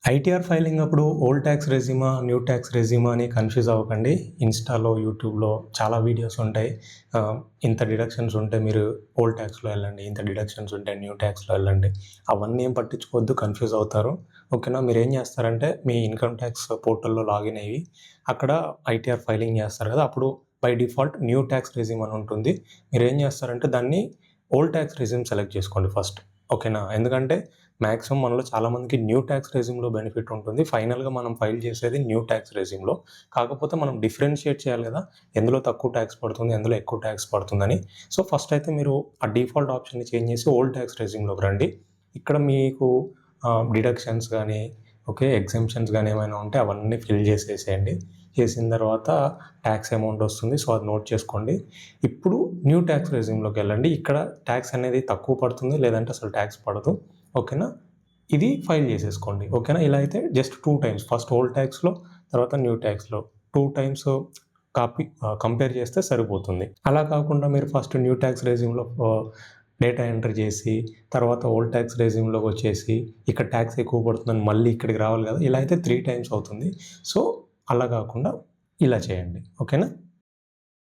ITR filing అప్పుడు old tax రెజ్యూమా, new tax రెజ్యూమా అని confuse అవ్వకండి. ఇన్‌స్టాలో, యూట్యూబ్‌లో చాలా వీడియోస్ ఉంటాయి. ఇంత డిడక్షన్స్ ఉంటే మీరు ఓల్డ్ ట్యాక్స్‌లో వెళ్ళండి. ఇంత డిడక్షన్స్ ఉంటే న్యూ ట్యాక్స్‌లో వెళ్ళండి. అవన్నీ ఏం పట్టించుకోవద్దు, కన్‌ఫ్యూజ్ అవుతారు. ఓకేనా? మీరేం చేస్తారంటే మీ ఇన్‌కమ్ ట్యాక్స్ పోర్టల్‌లో లాగిన్ అయ్యి అక్కడ ఐటీఆర్ ఫైలింగ్ చేస్తారు కదా! అప్పుడు by default new tax resume అని ఉంటుంది. మీరేం చేస్తారంటే దాన్ని ఓల్డ్ ట్యాక్స్ రెజ్యూమ్ సెలెక్ట్ చేసుకోండి ఫస్ట్. ఓకేనా? ఎందుకంటే మాక్సిమం మనలో చాలామందికి న్యూ ట్యాక్స్ రెజ్యూమ్‌లో బెనిఫిట్ ఉంటుంది. ఫైనల్‌గా మనం ఫైల్ చేసేది న్యూ ట్యాక్స్ రెజ్యూమ్‌లో. కాకపోతే మనం డిఫరెన్షియేట్ చేయాలి కదా! ఎందులో తక్కువ ట్యాక్స్ పడుతుంది, ఎందులో ఎక్కువ ట్యాక్స్ పడుతుందని. సో, ఫస్ట్ అయితే మీరు ఆ డిఫాల్ట్ ఆప్షన్‌ని చేంజ్ చేసి ఓల్డ్ ట్యాక్స్ రెజ్యూమ్‌లోకి రండి. ఇక్కడ మీకు డిడక్షన్స్ గానీ, ఓకే, ఎగ్జెంప్షన్స్ గానీ ఏమైనా ఉంటే అవన్నీ ఫిల్ చేసేసేయండి. చేసిన తర్వాత ట్యాక్స్ అమౌంట్ వస్తుంది. సో, అది నోట్ చేసుకోండి. ఇప్పుడు న్యూ ట్యాక్స్ రెజ్యూమ్‌లోకి వెళ్ళండి. ఇక్కడ ట్యాక్స్ అనేది తక్కువ పడుతుంది, లేదంటే అసలు ట్యాక్స్ పడదు. ఓకేనా? ఇది ఫైల్ చేసేసుకోండి. ఓకేనా? ఇలా అయితే జస్ట్ 2 టైమ్స్ ఫస్ట్ ఓల్డ్ ట్యాక్స్‌లో, తర్వాత న్యూ ట్యాక్స్‌లో 2 టైమ్స్ కంపేర్ చేస్తే సరిపోతుంది. అలా కాకుండా మీరు ఫస్ట్ న్యూ ట్యాక్స్ రెజ్యూమ్‌లో డేటా ఎంటర్ చేసి, తర్వాత ఓల్డ్ ట్యాక్స్ రెజ్యూమ్‌లోకొచ్చేసి, ఇక్కడ ట్యాక్స్ ఎక్కువ పడుతుందని మళ్ళీ ఇక్కడికి రావాలి కదా! ఇలా అయితే 3 టైమ్స్ అవుతుంది. సో, అలా కాకుండా ఇలా చేయండి. ఓకేనా?